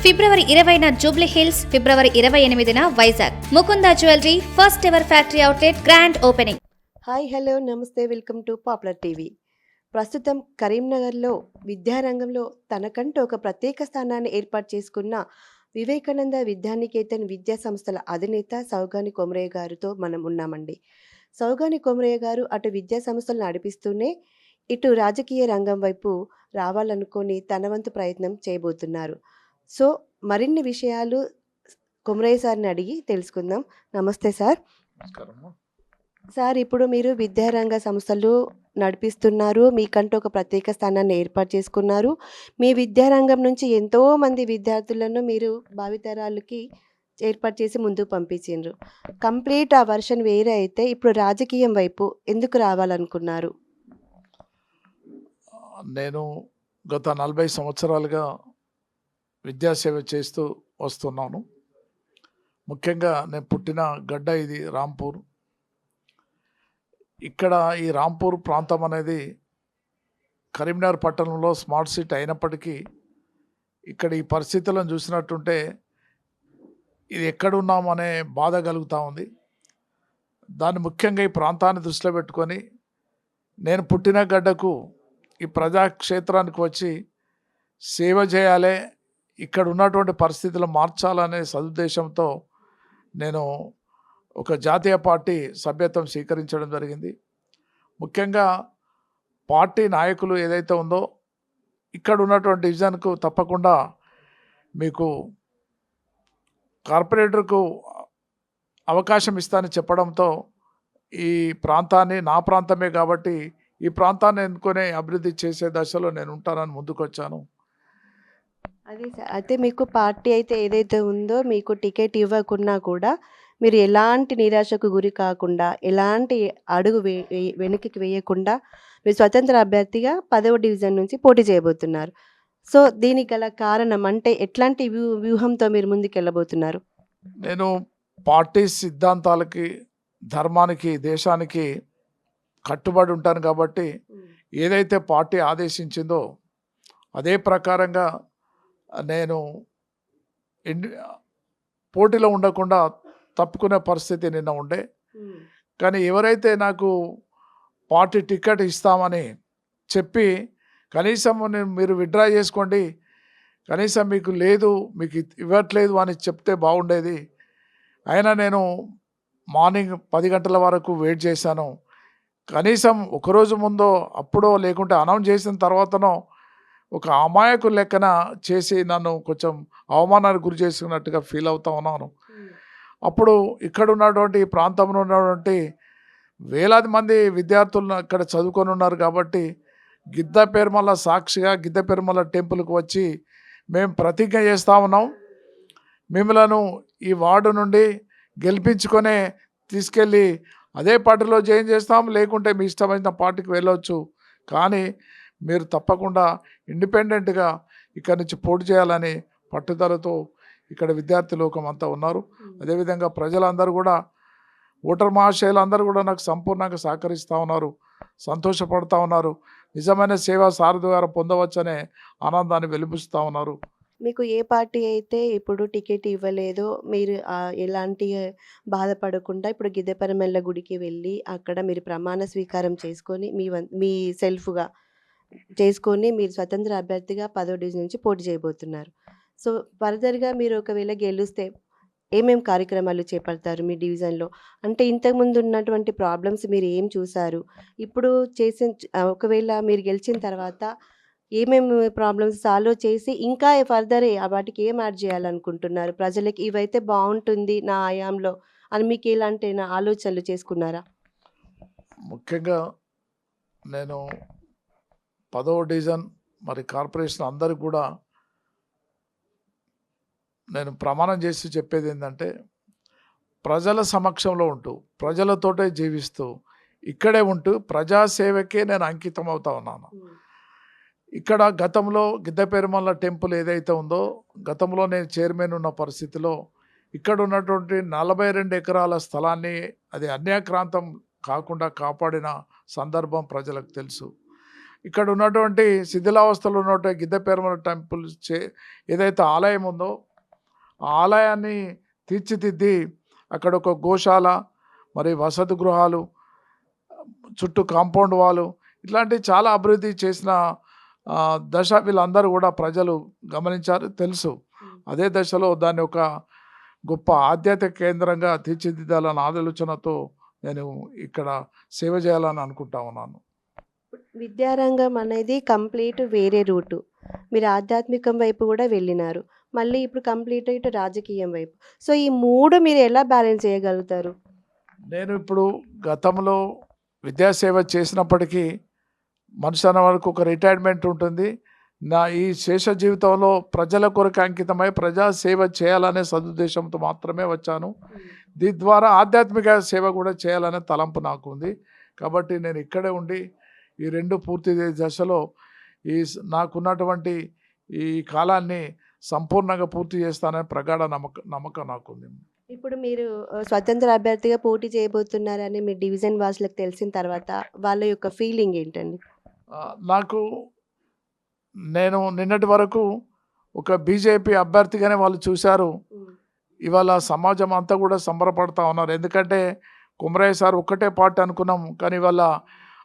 ఫిబ్రవరి 20న జూబ్లీ హిల్స్, ఫిబ్రవరి 28న Vizag. Mukunda jewellery first ever factory outlet grand opening. Hi hello నమస్తే, welcome to popular TV. ప్రస్తుతం కరీంనగర్లో విద్యారంగంలో తనకంటూ ఒక ప్రత్యేక స్థానాన్ని ఏర్పాటు చేసుకున్న వివేకానంద విద్యానికేతన్ విద్యా సంస్థల అధినేత సౌగాని కొమరయ్య గారితో మనం ఉన్నామండి. సౌగాని కొమరయ్య గారు అటు విద్యా సంస్థలు నడిపిస్తూనే ఇటు రాజకీయ రంగం వైపు రావాలనుకొని తన వంతు ప్రయత్నం చేయబోతున్నారు. సో మరిన్ని విషయాలు కొమరయ్య సార్ని అడిగి తెలుసుకుందాం. నమస్తే సార్. సార్, ఇప్పుడు మీరు విద్యారంగ సంస్థలు నడిపిస్తున్నారు, మీకంటూ ఒక ప్రత్యేక స్థానాన్ని ఏర్పాటు చేసుకున్నారు. మీ విద్యారంగం నుంచి ఎంతోమంది విద్యార్థులను మీరు భావితరాలకి ఏర్పాటు చేసి ముందుకు పంపించిండ్రు. కంప్లీట్ ఆ వర్షన్ వేరే అయితే ఇప్పుడు రాజకీయం వైపు ఎందుకు రావాలనుకున్నారు? నేను గత 40 సంవత్సరాలుగా విద్యాసేవ చేస్తూ వస్తున్నాను. ముఖ్యంగా నేను పుట్టిన గడ్డ ఇది రాంపూర్. ఇక్కడ ఈ రాంపూర్ ప్రాంతం అనేది కరీంనగర్ పట్టణంలో స్మార్ట్ సిటీ అయినప్పటికీ ఇక్కడ ఈ పరిస్థితులను చూసినట్టుంటే ఇది ఎక్కడున్నామనే బాధ కలుగుతూ ఉంది. దాన్ని ముఖ్యంగా ఈ ప్రాంతాన్ని దృష్టిలో పెట్టుకొని నేను పుట్టిన గడ్డకు ఈ ప్రజాక్షేత్రానికి వచ్చి సేవ చేయాలి, ఇక్కడ ఉన్నటువంటి పరిస్థితులు మార్చాలనే సదుద్దేశంతో నేను ఒక జాతీయ పార్టీ సభ్యత్వం స్వీకరించడం జరిగింది. ముఖ్యంగా పార్టీ నాయకులు ఏదైతే ఉందో ఇక్కడ ఉన్నటువంటి డివిజన్కు తప్పకుండా మీకు కార్పొరేటర్కు అవకాశం ఇస్తానని చెప్పడంతో ఈ ప్రాంతాన్ని నా ప్రాంతమే కాబట్టి ఈ ప్రాంతాన్ని ఎన్నుకొని అభివృద్ధి చేసే దశలో నేను ఉంటానని ముందుకొచ్చాను. అదే సార్, అయితే మీకు పార్టీ అయితే ఏదైతే ఉందో మీకు టికెట్ ఇవ్వకున్నా కూడా మీరు ఎలాంటి నిరాశకు గురి కాకుండా, ఎలాంటి అడుగు వెనక్కి వేయకుండా మీరు స్వతంత్ర అభ్యర్థిగా 10వ డివిజన్ నుంచి పోటీ చేయబోతున్నారు. సో దీనికి గల కారణం అంటే ఎట్లాంటి వ్యూహంతో మీరు ముందుకెళ్ళబోతున్నారు? నేను పార్టీ సిద్ధాంతాలకి, ధర్మానికి, దేశానికి కట్టుబడి ఉంటాను కాబట్టి ఏదైతే పార్టీ ఆదేశించిందో అదే ప్రకారంగా నేను పోటీలో ఉండకుండా తప్పుకునే పరిస్థితి నిన్న ఉండే. కానీ ఎవరైతే నాకు పార్టీ టికెట్ ఇస్తామని చెప్పి కనీసం మీరు విత్డ్రా చేసుకోండి, కనీసం మీకు లేదు, మీకు ఇవ్వట్లేదు అని చెప్తే బాగుండేది. అయినా నేను మార్నింగ్ 10 గంటల వరకు వెయిట్ చేశాను. కనీసం ఒకరోజు ముందో అప్పుడో లేకుంటే అనౌన్స్ చేసిన తర్వాతనో ఒక అమాయకు లెక్కన చేసి నన్ను కొంచెం అవమానానికి గురి చేసుకున్నట్టుగా ఫీల్ అవుతా ఉన్నాను. అప్పుడు ఇక్కడ ఉన్నటువంటి ప్రాంతంలో ఉన్నటువంటి వేలాది మంది విద్యార్థులను ఇక్కడ చదువుకొని ఉన్నారు కాబట్టి గిద్దపెరుమల సాక్షిగా గిద్దపెరుమల టెంపుల్కి వచ్చి మేము ప్రతిజ్ఞ చేస్తూ ఉన్నాం, మిమ్మలను ఈ వార్డు నుండి గెలిపించుకొని తీసుకెళ్ళి అదే పార్టీలో జాయిన్ చేస్తాం, లేకుంటే మీ ఇష్టమైన పార్టీకి వెళ్ళవచ్చు, కానీ మీరు తప్పకుండా ఇండిపెండెంట్గా ఇక్కడి నుంచి పోటీ చేయాలని పట్టుదలతో ఇక్కడ విద్యార్థి లోకం అంతా ఉన్నారు. అదేవిధంగా ప్రజలందరూ కూడా, ఓటర్ మహాశయులు అందరూ కూడా నాకు సంపూర్ణంగా సహకరిస్తూ ఉన్నారు, సంతోషపడుతూ ఉన్నారు. నిజమైన సేవా సారథి ద్వారా పొందవచ్చనే ఆనందాన్ని వెలిపిస్తూ ఉన్నారు. మీకు ఏ పార్టీ అయితే ఇప్పుడు టికెట్ ఇవ్వలేదో మీరు ఎలాంటి బాధపడకుండా ఇప్పుడు గిద్దెపరమెల్ల గుడికి వెళ్ళి అక్కడ మీరు ప్రమాణ స్వీకారం చేసుకొని మీ సెల్ఫ్గా చేసుకొని మీరు స్వతంత్ర అభ్యర్థిగా 10వ డివిజన్ నుంచి పోటీ చేయబోతున్నారు. సో ఫర్దర్గా మీరు ఒకవేళ గెలిస్తే ఏమేం కార్యక్రమాలు చేపడతారు మీ డివిజన్లో? అంటే ఇంతకుముందు ఉన్నటువంటి ప్రాబ్లమ్స్ మీరు ఏం చూసారు? ఇప్పుడు ఒకవేళ మీరు గెలిచిన తర్వాత ఏమేమి ప్రాబ్లమ్స్ సాల్వ్ చేసి ఇంకా ఫర్దర్ వాటికి ఏం యాడ్ చేయాలనుకుంటున్నారు? ప్రజలకి ఇవైతే బాగుంటుంది నా ఆయాంలో అని మీకు ఎలాంటి ఆలోచనలు చేసుకున్నారా? ముఖ్యంగా నేను 10వ డివిజన్ మరి కార్పొరేషన్ అందరికి కూడా నేను ప్రమాణం చేసి చెప్పేది ఏంటంటే, ప్రజల సమక్షంలో ఉంటూ ప్రజలతోటే జీవిస్తూ ఇక్కడే ఉంటూ ప్రజాసేవకే నేను అంకితం అవుతా ఉన్నాను. ఇక్కడ గతంలో గిద్దపెరుమల టెంపుల్ ఏదైతే ఉందో, గతంలో నేను చైర్మన్ ఉన్న పరిస్థితిలో ఇక్కడ ఉన్నటువంటి 42 ఎకరాల స్థలాన్ని అది అన్యాక్రాంతం కాకుండా కాపాడిన సందర్భం ప్రజలకు తెలుసు. ఇక్కడ ఉన్నటువంటి శిథిలావస్థలో ఉన్నటువంటి గిద్దెపెరమల టెంపుల్ ఏదైతే ఆలయం ఉందో ఆ ఆలయాన్ని తీర్చిదిద్ది అక్కడ ఒక గోశాల, మరి వసతి గృహాలు, చుట్టూ కాంపౌండ్ వాళ్ళు, ఇట్లాంటి చాలా అభివృద్ధి చేసిన దశ వీళ్ళందరూ కూడా ప్రజలు గమనించారు, తెలుసు. అదే దశలో దాన్ని ఒక గొప్ప ఆధ్యాత్మిక కేంద్రంగా తీర్చిదిద్దాలన్న ఆలోచనతో నేను ఇక్కడ సేవ చేయాలని అనుకుంటా ఉన్నాను. విద్యారంగం అనేది కంప్లీట్ వేరే రూటు. మీరు ఆధ్యాత్మికం వైపు కూడా వెళ్ళినారు. మళ్ళీ ఇప్పుడు కంప్లీట్ ఇటు రాజకీయం వైపు. సో ఈ 3 మీరు ఎలా బ్యాలెన్స్ చేయగలుగుతారు? నేను ఇప్పుడు గతంలో విద్యాసేవ చేసినప్పటికీ మనిషి అన్న వరకు ఒక రిటైర్మెంట్ ఉంటుంది. నా ఈ శేష జీవితంలో ప్రజల కొరకు అంకితమై ప్రజా సేవ చేయాలనే సదుద్దేశంతో మాత్రమే వచ్చాను. దీని ద్వారా ఆధ్యాత్మిక సేవ కూడా చేయాలనే తలంపు నాకు ఉంది. కాబట్టి నేను ఇక్కడే ఉండి ఈ 2 పూర్తి దశలో నాకున్నటువంటి ఈ కాలాన్ని సంపూర్ణంగా పూర్తి చేస్తానని ప్రగాఢ నమ్మకం నాకుంది. ఇప్పుడు మీరు స్వతంత్ర అభ్యర్థిగా పోటీ చేయబోతున్నారని మీ డివిజన్ వాసులకు తెలిసిన తర్వాత వాళ్ళ యొక్క ఫీలింగ్ ఏంటండి? నేను నిన్నటి వరకు ఒక బీజేపీ అభ్యర్థిగానే వాళ్ళు చూశారు. ఇవాళ సమాజం అంతా కూడా సంబరపడతా ఉన్నారు. ఎందుకంటే కుమరయ్య సార్ ఒక్కటే పార్టీ అనుకున్నాం, కానీ ఇవాళ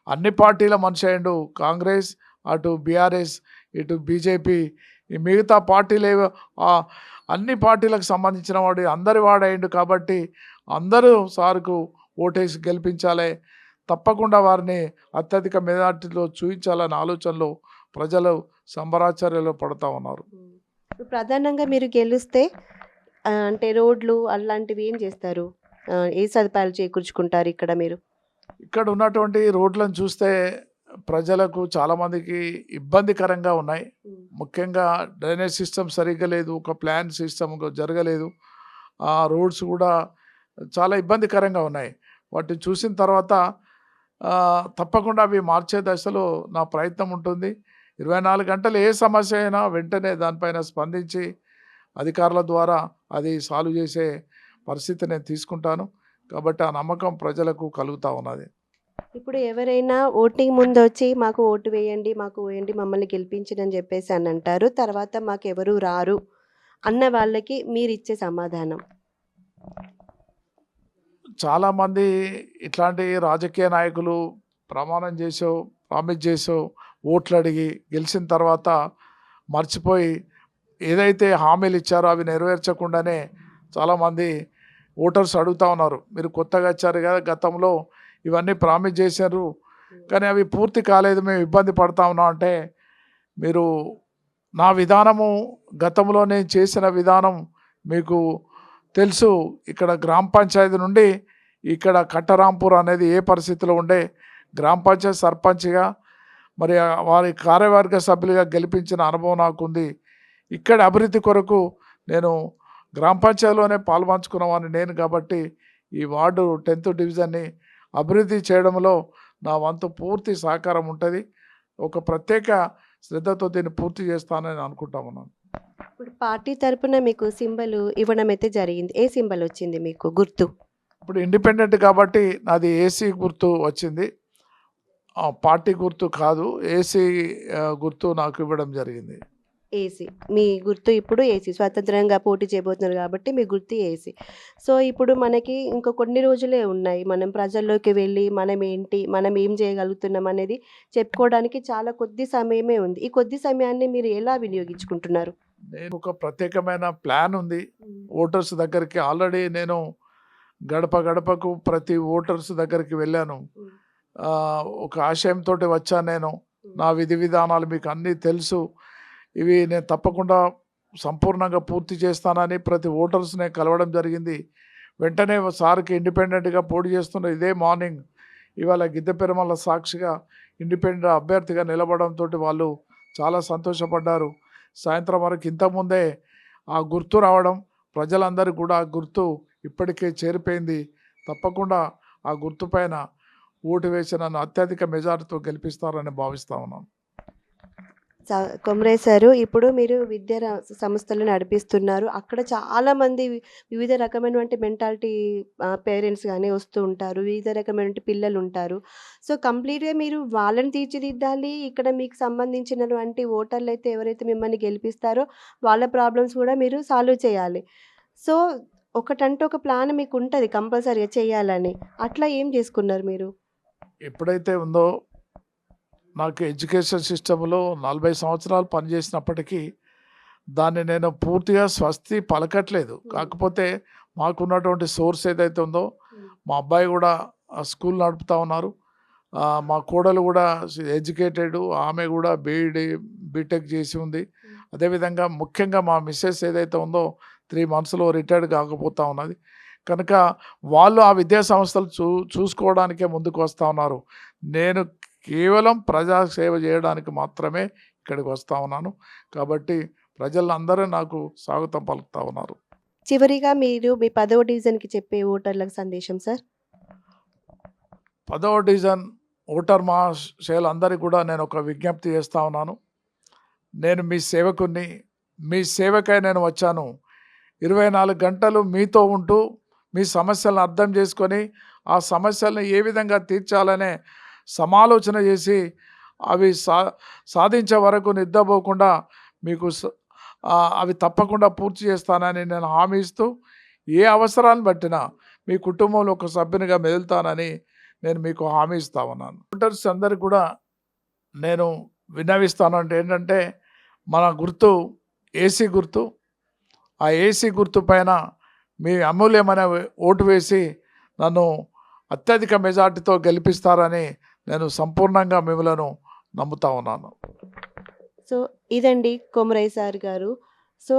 అన్ని పార్టీల మనిషి అయ్యిండు. కాంగ్రెస్, అటు బీఆర్ఎస్, ఇటు బీజేపీ, ఈ మిగతా పార్టీలు అన్ని పార్టీలకు సంబంధించిన వాడు అందరి వాడైండు. కాబట్టి అందరూ సార్కు ఓటేసి గెలిపించాలి, తప్పకుండా వారిని అత్యధిక మెజార్టీలో చూపించాలనే ఆలోచనలో ప్రజలు సంబరాచార్యలో పడుతూ ఉన్నారు. ప్రధానంగా మీరు గెలిస్తే అంటే రోడ్లు అలాంటివి ఏం చేస్తారు? ఏ సదుపాయాలు చేకూర్చుకుంటారు ఇక్కడ మీరు? ఇక్కడ ఉన్నటువంటి రోడ్లను చూస్తే ప్రజలకు చాలామందికి ఇబ్బందికరంగా ఉన్నాయి. ముఖ్యంగా డ్రైనేజ్ సిస్టమ్ సరిగ్గా లేదు, ఒక ప్లాన్ సిస్టమ్ జరగలేదు. ఆ రోడ్స్ కూడా చాలా ఇబ్బందికరంగా ఉన్నాయి. వాటిని చూసిన తర్వాత తప్పకుండా అవి మార్చే దశలో నా ప్రయత్నం ఉంటుంది. 24 గంటలు ఏ సమస్య అయినా వెంటనే దానిపైన స్పందించి అధికారుల ద్వారా అది సాల్వ్ చేసే పరిస్థితి నేను తీసుకుంటాను. కాబట్టి ఆ నమ్మకం ప్రజలకు కలుగుతూ ఉన్నది. ఇప్పుడు ఎవరైనా ఓటింగ్ ముందు వచ్చి మాకు ఓటు వేయండి, మమ్మల్ని గెలిపించండి అని చెప్పేసి అని అంటారు. తర్వాత మాకు ఎవరు రారు అన్న వాళ్ళకి మీరు ఇచ్చే సమాధానం? చాలామంది ఇట్లాంటి రాజకీయ నాయకులు ప్రామిస్ చేసో ఓట్లు అడిగి గెలిచిన తర్వాత మర్చిపోయి ఏదైతే హామీలు ఇచ్చారో అవి నెరవేర్చకుండానే చాలామంది ఓటర్స్ అడుగుతూ ఉన్నారు. మీరు కొత్తగా వచ్చారు కదా, గతంలో ఇవన్నీ ప్రామిస్ చేశారు కానీ అవి పూర్తి కాలేదు, మేము ఇబ్బంది పడతా ఉన్నాం అంటే, మీరు నా విధానము గతంలో నేను చేసిన విధానం మీకు తెలుసు. ఇక్కడ గ్రామ పంచాయతీ నుండి ఇక్కడ కట్టరాంపూర్ అనేది ఏ పరిస్థితిలో ఉండే, గ్రామ పంచాయతీ సర్పంచ్గా మరి వారి కార్యవర్గ సభ్యులుగా గెలిపించిన అనుభవం నాకుంది. ఇక్కడ అభివృద్ధి కొరకు నేను గ్రామ పంచాయతీలోనే పాల్పంచుకున్న వాడిని నేను. కాబట్టి ఈ వార్డు 10th డివిజన్ని అభివృద్ధి చేయడంలో నా వంతు పూర్తి సహకారం ఉంటుంది. ఒక ప్రత్యేక శ్రద్ధతో దీన్ని పూర్తి చేస్తానని అనుకుంటా ఉన్నాను. ఇప్పుడు పార్టీ తరపున మీకు సింబల్ ఇవ్వడం అయితే జరిగింది. ఏ సింబల్ వచ్చింది మీకు గుర్తు? ఇప్పుడు ఇండిపెండెంట్ కాబట్టి నాది ఏసీ గుర్తు వచ్చింది, పార్టీ గుర్తు కాదు. ఏసీ గుర్తు నాకు ఇవ్వడం జరిగింది. ఏసీ మీ గుర్తు ఇప్పుడు ఏసీ. స్వతంత్రంగా పోటీ చేయబోతున్నారు కాబట్టి మీ గుర్తు ఏసీ. సో ఇప్పుడు మనకి ఇంకా కొన్ని రోజులే ఉన్నాయి. మనం ప్రజల్లోకి వెళ్ళి మనం ఏం చేయగలుగుతున్నాం అనేది చెప్పుకోవడానికి చాలా కొద్ది సమయమే ఉంది. ఈ కొద్ది సమయాన్ని మీరు ఎలా వినియోగించుకుంటున్నారు? నేను ఒక ప్రత్యేకమైన ప్లాన్ ఉంది. ఓటర్స్ దగ్గరికి ఆల్రెడీ నేను గడప గడపకు ప్రతి ఓటర్స్ దగ్గరికి వెళ్ళాను. ఒక ఆశయంతో వచ్చాను నేను. నా విధి విధానాలు మీకు అన్నీ తెలుసు. ఇవి నేను తప్పకుండా సంపూర్ణంగా పూర్తి చేస్తానని ప్రతి ఓటర్స్ని కలవడం జరిగింది. వెంటనే సార్కి ఇండిపెండెంట్గా పోటీ చేస్తున్న ఇదే మార్నింగ్ ఇవాళ గిద్దెపెరమల సాక్షిగా ఇండిపెండెంట్ అభ్యర్థిగా నిలబడంతో వాళ్ళు చాలా సంతోషపడ్డారు. సాయంత్రం వరకు ఇంతకుముందే ఆ గుర్తు రావడం, ప్రజలందరికీ కూడా ఆ గుర్తు ఇప్పటికే చేరిపోయింది. తప్పకుండా ఆ గుర్తుపైన ఓటు వేసి నన్ను అత్యధిక మెజార్టీతో గెలిపిస్తారని భావిస్తా ఉన్నాను. కొమరయ్య సారు, ఇప్పుడు మీరు సంస్థలు నడిపిస్తున్నారు. అక్కడ చాలామంది వివిధ రకమైనటువంటి మెంటాలిటీ పేరెంట్స్ గానీ వస్తూ ఉంటారు. వివిధ రకమైనటువంటి పిల్లలుంటారు. సో, కంప్లీట్‌గా మీరు వాళ్ళని తీర్చిదిద్దాలి. ఇక్కడ మీకు సంబంధించినటువంటి ఓటర్లైతే ఎవరైతే మిమ్మల్ని గెలిపిస్తారో వాళ్ళ ప్రాబ్లమ్స్ కూడా మీరు సాల్వ్ చేయాలి. సో, ఒకటంటూ ఒక ప్లాన్ మీకుంటది కంపల్సరీగా చేయాలని. అట్లా ఏం చేసుకున్నారు మీరు? ఎప్పుడైతే ఉందో నాకు ఎడ్యుకేషన్ సిస్టంలో 40 సంవత్సరాలు పనిచేసినప్పటికీ దాన్ని నేను పూర్తిగా స్వస్తి పలకట్లేదు. కాకపోతే మాకున్నటువంటి సోర్స్ ఏదైతే ఉందో, మా అబ్బాయి కూడా స్కూల్ నడుపుతా ఉన్నారు. మా కోడలు కూడా ఎడ్యుకేటెడ్, ఆమె కూడా బీటెక్ చేసి ఉంది. అదేవిధంగా ముఖ్యంగా మా మిస్సెస్ ఏదైతే ఉందో 3 మంత్స్‌లో రిటైర్డ్ కాకపోతా ఉన్నది. కనుక వాళ్ళు ఆ విద్యా సంస్థలు చూసుకోవడానికే ముందుకు వస్తూ ఉన్నారు. నేను కేవలం ప్రజా సేవ చేయడానికి మాత్రమే ఇక్కడికి వస్తూ ఉన్నాను. కాబట్టి ప్రజలందరూ నాకు స్వాగతం పలుకుతూ ఉన్నారు. చివరిగా మీరు మీ 10వ డివిజన్‌కి చెప్పే ఓటర్లకు సందేశం సార్? 10వ డివిజన్ ఓటర్ మహాశయులందరికీ కూడా నేను ఒక విజ్ఞప్తి చేస్తూ ఉన్నాను. నేను మీ సేవకుడిని. మీ సేవకై నేను వచ్చాను. 24 గంటలు మీతో ఉంటూ మీ సమస్యలను అర్థం చేసుకొని ఆ సమస్యలను ఏ విధంగా తీర్చాలనే సమాలోచన చేసి అవి సాధించే వరకు నిద్రపోకుండా మీకు అవి తప్పకుండా పూర్తి చేస్తానని నేను హామీ ఇస్తూ, ఏ అవసరాన్ని బట్టినా మీ కుటుంబంలో ఒక సభ్యునిగా మెదులుతానని నేను మీకు హామీ ఇస్తా ఉన్నాను. ఓటర్స్ అందరికీ కూడా నేను విన్నవిస్తాను ఏంటంటే, మన గుర్తు ఏసీ గుర్తు. ఆ ఏసీ గుర్తు పైన మీ అమూల్యమైన ఓటు వేసి నన్ను అత్యధిక మెజార్టీతో గెలిపిస్తారని నేను సంపూర్ణంగా మిమ్మలను నమ్ముతా ఉన్నాను. సో, ఇదండి కొమరయ్య సార్ గారు. సో,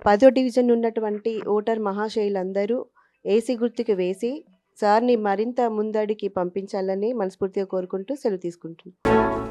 10వ డివిజన్ ఉన్నటువంటి ఓటర్ మహాశయులందరూ ఏసీ గుర్తుకి వేసి సార్‌ని మరింత ముందడికి పంపించాలని మనస్ఫూర్తిగా కోరుకుంటూ సెలవు తీసుకుంటున్నాను.